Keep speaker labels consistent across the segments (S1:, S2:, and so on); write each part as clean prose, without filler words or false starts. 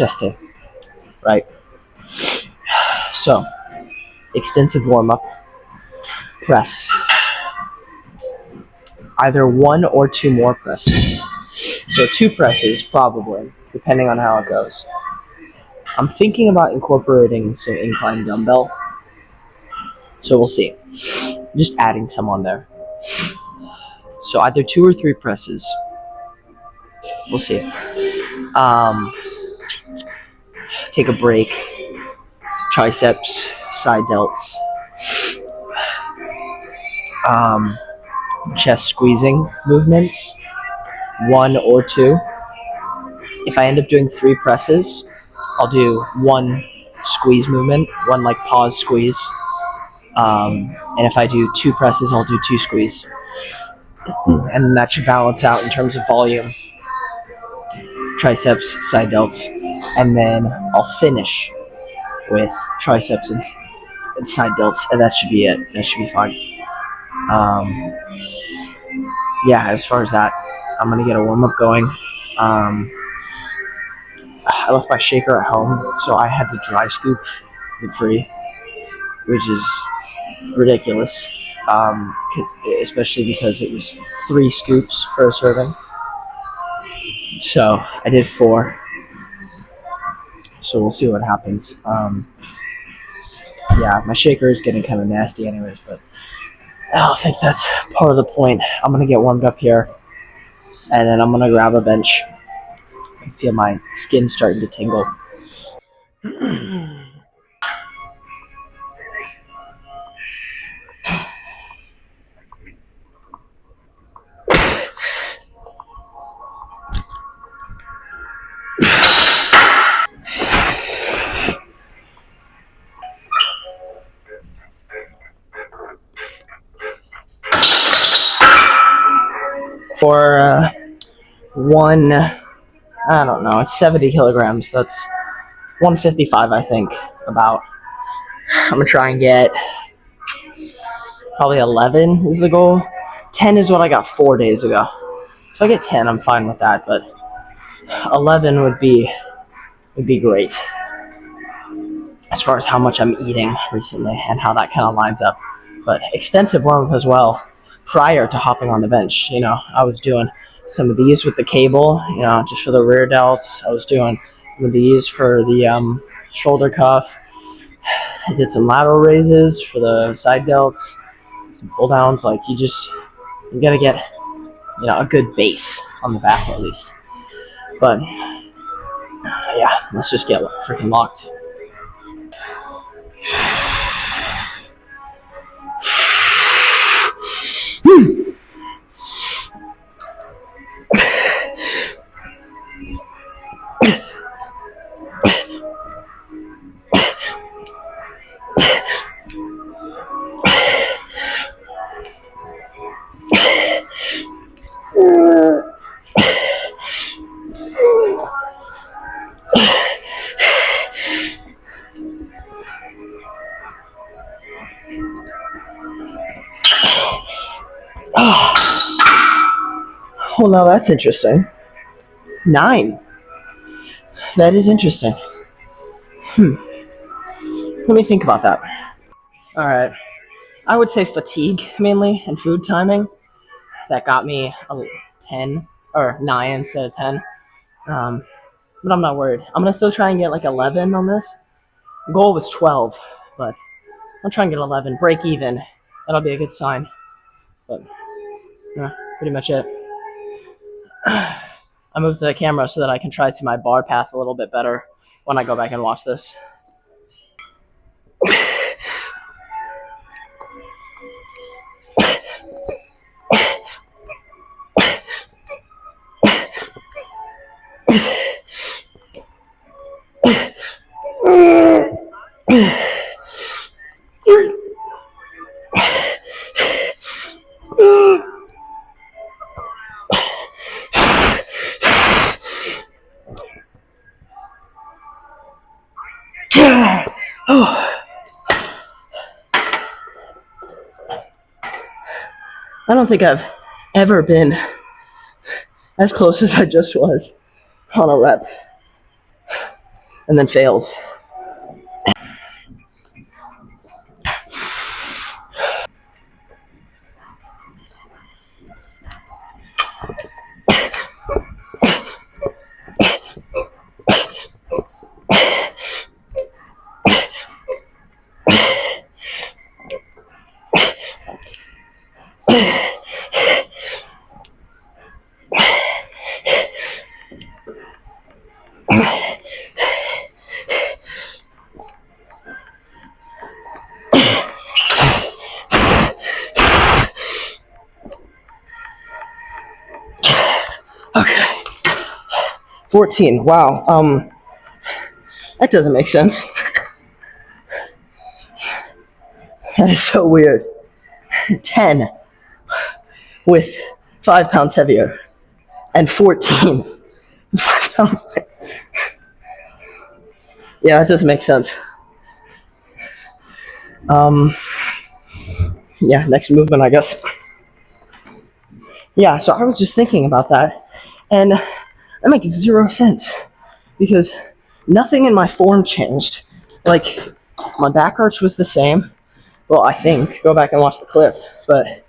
S1: chest day, right? So, extensive warm up, press, either one or two more presses. So, two presses probably, depending on how it goes. I'm thinking about incorporating some incline dumbbell, so we'll see. Just adding some on there. So, either two or three presses. We'll see. Take a break. Triceps, side delts, chest squeezing movements, one or two. If I end up doing three presses, I'll do one squeeze movement, one like pause squeeze. And if I do two presses, I'll do two squeeze. And that should balance out in terms of volume, triceps, side delts. And then I'll finish with triceps and side delts, and that should be it. That should be fine. Yeah, as far as that, I'm going to get a warm-up going. I left my shaker at home, so I had to dry scoop the pre, which is ridiculous, especially because it was 3 scoops for a serving. So I did 4. So we'll see what happens. Yeah, my shaker is getting kind of nasty anyways, but I don't think that's part of the point. I'm going to get warmed up here, and then I'm going to grab a bench. I feel my skin starting to tingle. For one, I don't know, it's 70 kilograms. That's 155, I think, about. I'm going to try and get probably 11 is the goal. 10 is what I got 4 days ago. So if I get 10, I'm fine with that, but 11 would be great as far as how much I'm eating recently and how that kind of lines up. But extensive warm-up as well prior to hopping on the bench. You know, I was doing some of these with the cable, you know, just for the rear delts. I was doing some of these for the shoulder cuff. I did some lateral raises for the side delts, some pull downs. Like you gotta get, you know, a good base on the back at least. But yeah, let's just get freaking locked. Well, now that's interesting. 9. That is interesting. Let me think about that. All right. I would say fatigue mainly and food timing. That got me a 10 or 9 instead of 10. But I'm not worried. I'm going to still try and get like 11 on this. Goal was 12, but I'll try and get 11. Break even. That'll be a good sign. But yeah, pretty much it. I moved the camera so that I can try to see my bar path a little bit better when I go back and watch this. I don't think I've ever been as close as I just was on a rep. and then failed. Okay. 14. Wow. That doesn't make sense. That is so weird. 10 with 5 pounds heavier, and 14 5 pounds. Yeah, that doesn't make sense. Yeah, next movement, I guess. Yeah, so I was just thinking about that, and that makes 0 sense because nothing in my form changed. Like, my back arch was the same. Well, I think. Go back and watch the clip. But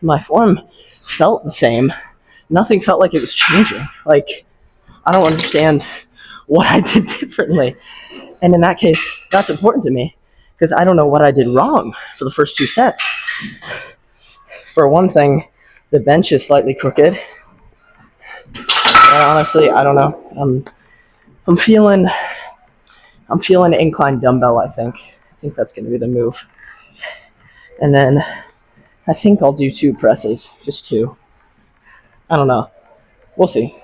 S1: my form felt the same. Nothing felt like it was changing. Like, I don't understand what I did differently. And in that case, that's important to me because I don't know what I did wrong for the first 2 sets. For one thing, the bench is slightly crooked. And honestly, I don't know. I'm feeling incline dumbbell, I think. I think that's going to be the move. And then I think I'll do 2 presses, just 2. I don't know. We'll see.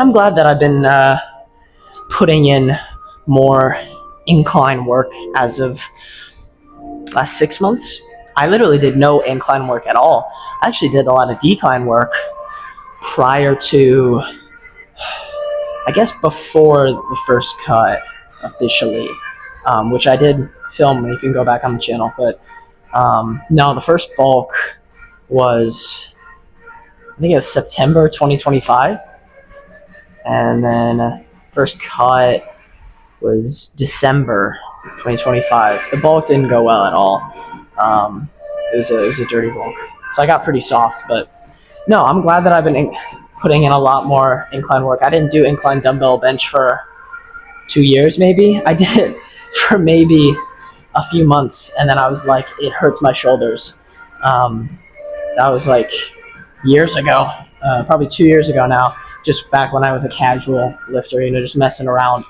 S1: I'm glad that I've been putting in more incline work as of last 6 months. I literally did no incline work at all. I actually did a lot of decline work prior to, I guess, before the first cut officially, which I did film. You can go back on the channel. But no, the first bulk was, I think it was September 2025. And then first cut was December 2025. The bulk didn't go well at all. It was a dirty bulk. So I got pretty soft. But no, I'm glad that I've been putting in a lot more incline work. I didn't do incline dumbbell bench for 2 years maybe. I did it for maybe a few months, and then I was like, it hurts my shoulders. That was like years ago, probably 2 years ago now, just back when I was a casual lifter, just messing around.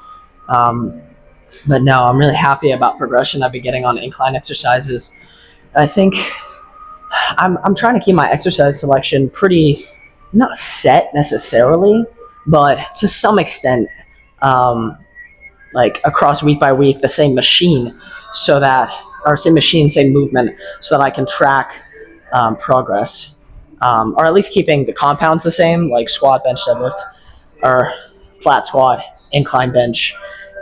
S1: But no, I'm really happy about progression I've been getting on incline exercises. I think I'm trying to keep my exercise selection pretty, not set necessarily, but to some extent, like across week by week, the same machine, so that, or same machine, same movement, so that I can track progress, or at least keeping the compounds the same, like squat, bench, deadlift, or flat squat, incline bench,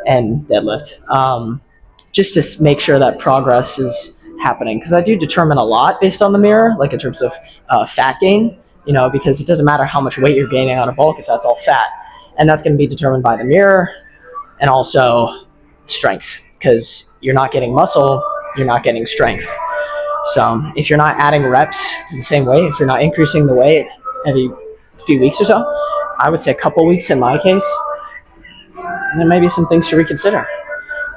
S1: and deadlift, just to make sure that progress is happening. Because I do determine a lot based on the mirror, like in terms of fat gain, because it doesn't matter how much weight you're gaining on a bulk if that's all fat. And that's going to be determined by the mirror and also strength, because you're not getting muscle, you're not getting strength. So if you're not adding reps to the same weight, if you're not increasing the weight every few weeks or so, I would say a couple weeks in my case, there may be some things to reconsider.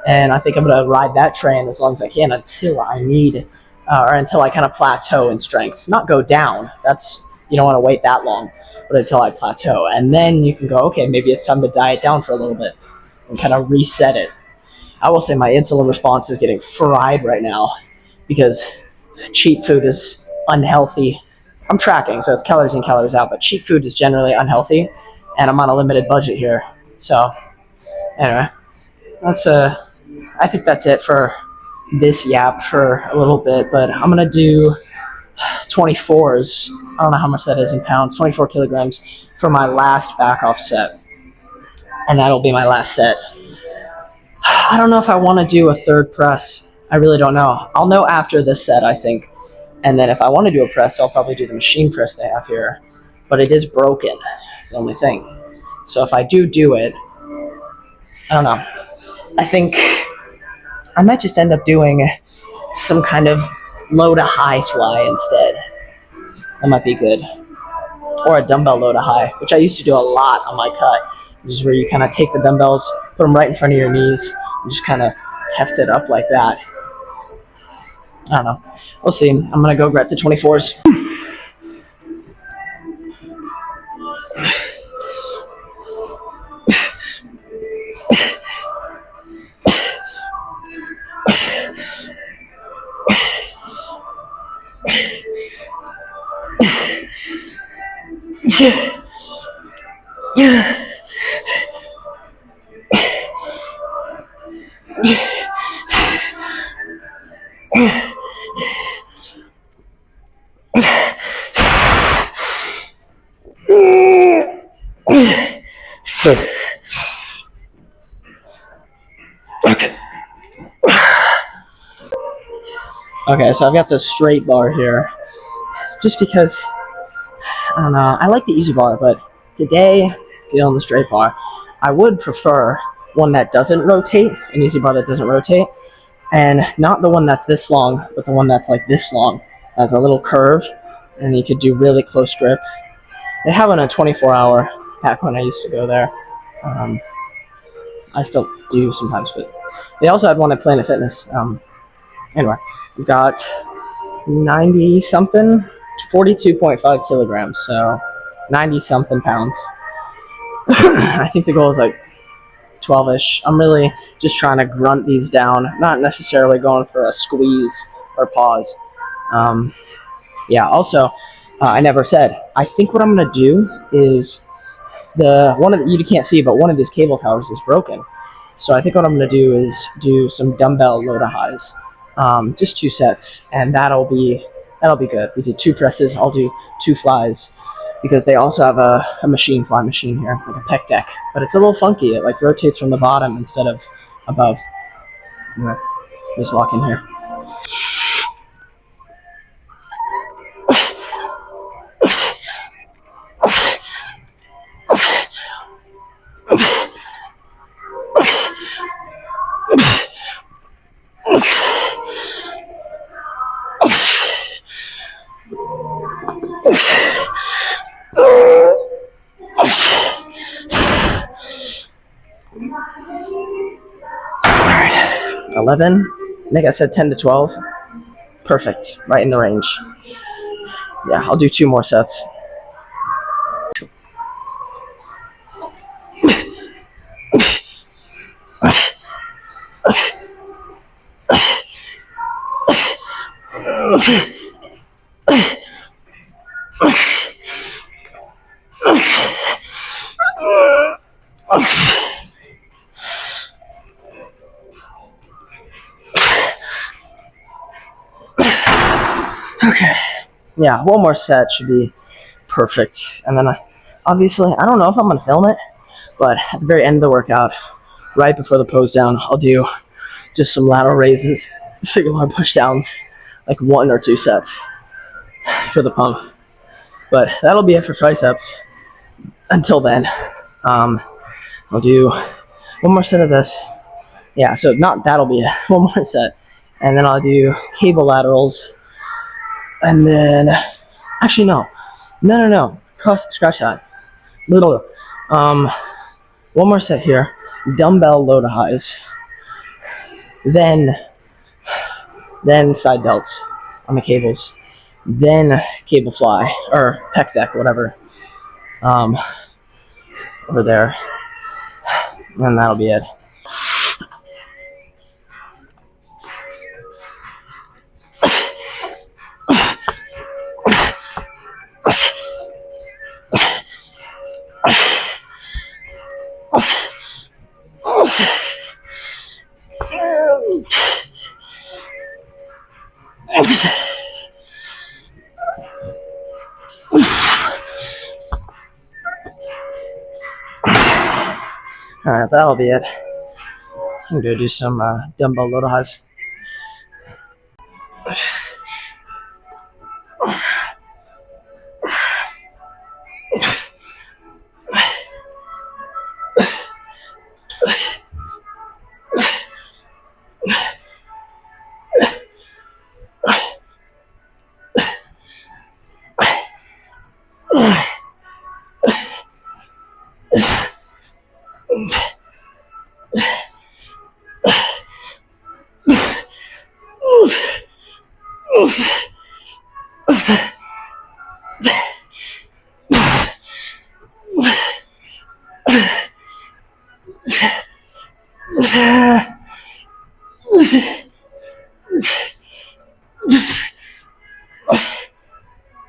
S1: And I think I'm going to ride that train as long as I can until I need, or until I kind of plateau in strength. Not go down. You don't want to wait that long, but until I plateau. And then you can go, okay, maybe it's time to diet down for a little bit and kind of reset it. I will say my insulin response is getting fried right now because cheap food is unhealthy. I'm tracking, so it's calories in, calories out, but cheap food is generally unhealthy, and I'm on a limited budget here. So anyway, I think that's it for this yap for a little bit, but I'm gonna do 24s. I don't know how much that is in pounds, 24 kilograms for my last back off set, and that'll be my last set. I don't know if I want to do a third press. I really don't know. I'll know after this set, I think. And then if I want to do a press, I'll probably do the machine press they have here. But it is broken. It's the only thing. So if I do it, I don't know. I think I might just end up doing some kind of low to high fly instead. That might be good. Or a dumbbell low to high, which I used to do a lot on my cut. Which is where you kind of take the dumbbells, put them right in front of your knees, and just kind of heft it up like that. I don't know. We'll see. I'm going to go grab the 24s. Okay, so I've got the straight bar here, just because, I don't know, I like the easy bar, but today, feeling the straight bar, I would prefer one that doesn't rotate, an easy bar that doesn't rotate, and not the one that's this long, but the one that's like this long, has a little curve, and you could do really close grip. They have it on a 24-hour, back when I used to go there. I still do sometimes, but they also had one at Planet Fitness. Anyway, we've got 90-something, 42.5 kilograms, so 90-something pounds. I think the goal is like 12-ish. I'm really just trying to grunt these down, not necessarily going for a squeeze or pause. Yeah, also, I never said, I think what I'm going to do is you can't see, but one of these cable towers is broken. So I think what I'm going to do is do some dumbbell low to highs. Just 2 sets, and that'll be good. We did 2 presses. I'll do 2 flies, because they also have a machine fly machine here, like a pec deck, but it's a little funky. It like rotates from the bottom instead of above. Anyway, just lock in here. Alright, 11. I think I said 10 to 12. Perfect, right in the range. Yeah, I'll do 2 more sets. Okay, yeah, 1 more set should be perfect. And then obviously, I don't know if I'm gonna film it, but at the very end of the workout, right before the pose down, I'll do just some lateral raises, single arm push downs, like 1 or 2 sets for the pump. But that'll be it for triceps. Until then, I'll do one more set of this. Yeah, so not that'll be it. One more set, and then I'll do cable laterals, and then actually no. Scratch that. Little. One more set here. Dumbbell low to highs. Then side delts on the cables. Then cable fly or pec deck, whatever. Over there, and that'll be it. Alright, that'll be it. I'm gonna do some dumbbell low to highs.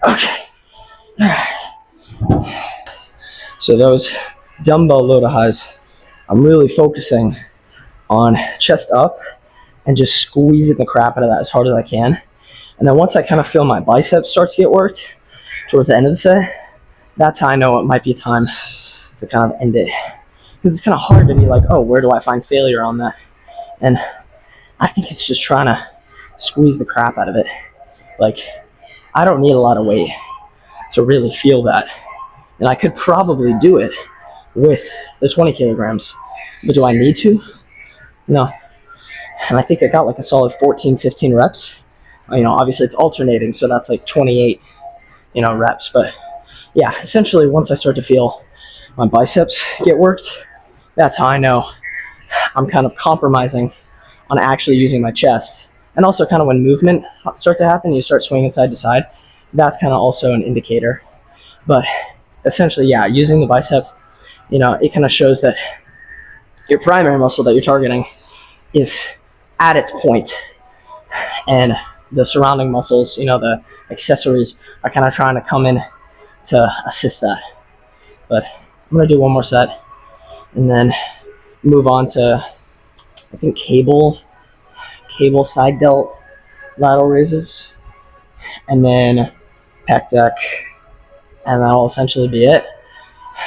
S1: Okay. So those dumbbell low to highs, I'm really focusing on chest up and just squeezing the crap out of that as hard as I can. And then once I kind of feel my biceps start to get worked towards the end of the set, that's how I know it might be time to kind of end it. Because it's kind of hard to be like, oh, where do I find failure on that? And I think it's just trying to squeeze the crap out of it. Like, I don't need a lot of weight to really feel that. And I could probably do it with the 20 kilograms. But do I need to? No. And I think I got like a solid 14, 15 reps. Obviously it's alternating, so that's like 28, reps. But yeah, essentially once I start to feel my biceps get worked, that's how I know I'm kind of compromising on actually using my chest. And also kind of when movement starts to happen, you start swinging side to side, that's kind of also an indicator. But essentially, yeah, using the bicep, it kind of shows that your primary muscle that you're targeting is at its point, and the surrounding muscles, the accessories are kind of trying to come in to assist that. But I'm going to do one more set and then move on to, I think, cable side delt lateral raises, and then pec deck, and that'll essentially be it.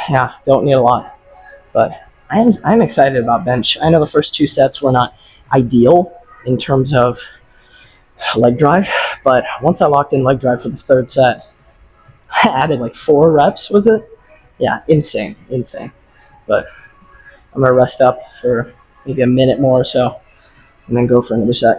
S1: Yeah, don't need a lot, but I'm excited about bench. I know the first two sets were not ideal in terms of leg drive, but once I locked in leg drive for the third set, I added like 4 reps, was it? Yeah, insane. But I'm gonna rest up for maybe a minute more or so, and then go for another set.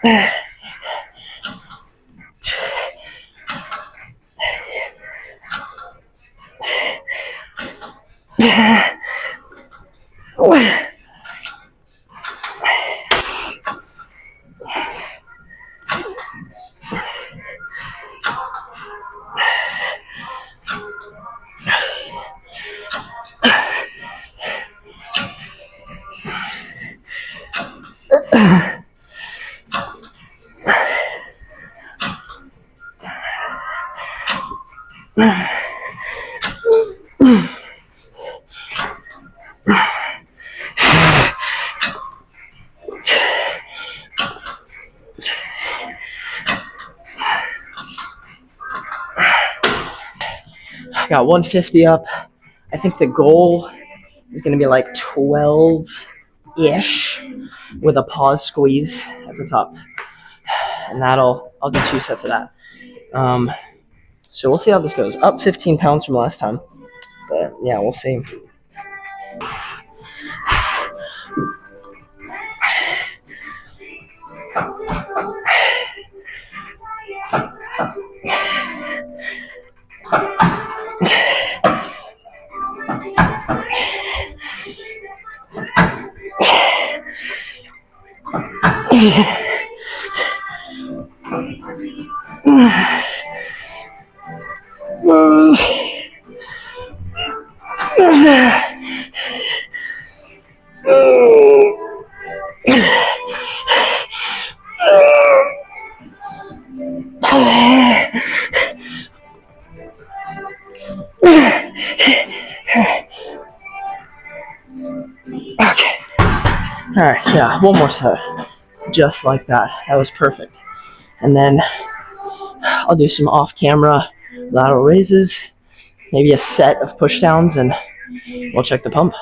S1: I got 150 up. I think the goal is going to be like 12-ish with a pause squeeze at the top. And I'll do 2 sets of that. So we'll see how this goes. Up 15 pounds from last time. But yeah, we'll see. Okay. Alright, yeah, one more set. Just like that. That was perfect. And then I'll do some off-camera lateral raises, maybe a set of pushdowns, and we'll check the pump.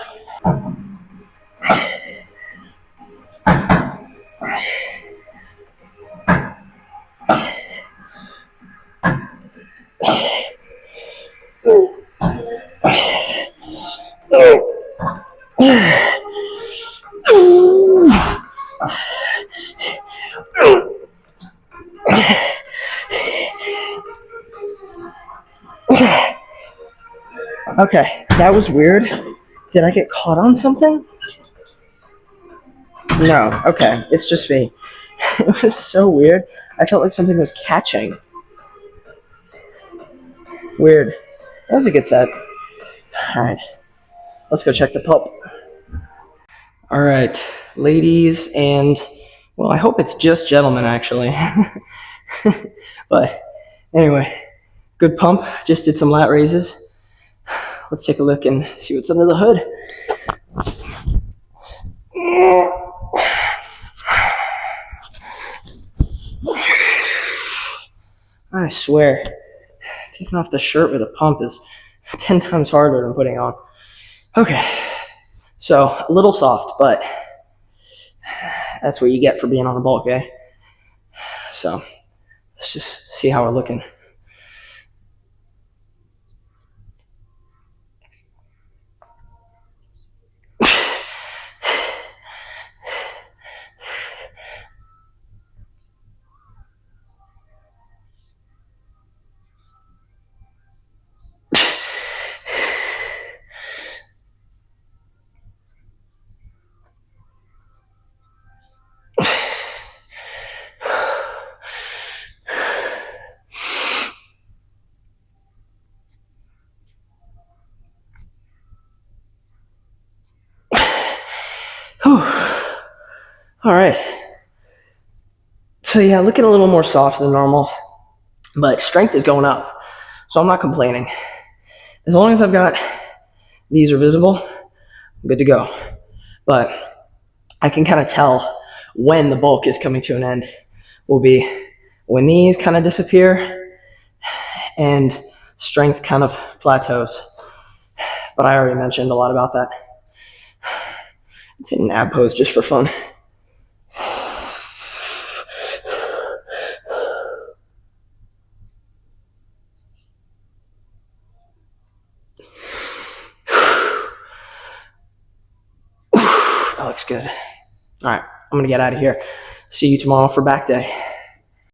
S1: Okay, that was weird. Did I get caught on something? No, okay, it's just me. It was so weird. I felt like something was catching. Weird. That was a good set. Alright, let's go check the pump. Alright, ladies and, well, I hope it's just gentlemen actually. But anyway, good pump. Just did some lat raises. Let's take a look and see what's under the hood. I swear, taking off the shirt with a pump is 10 times harder than putting on. Okay, so a little soft, but that's what you get for being on a bulk, eh? So let's just see how we're looking. Whew. All right. So yeah, looking a little more soft than normal, but strength is going up. So I'm not complaining. As long as I've got these are visible, I'm good to go. But I can kind of tell when the bulk is coming to an end will be when these kind of disappear and strength kind of plateaus. But I already mentioned a lot about that. Let's hit an ab pose just for fun. That looks good. All right, I'm gonna get out of here. See you tomorrow for back day.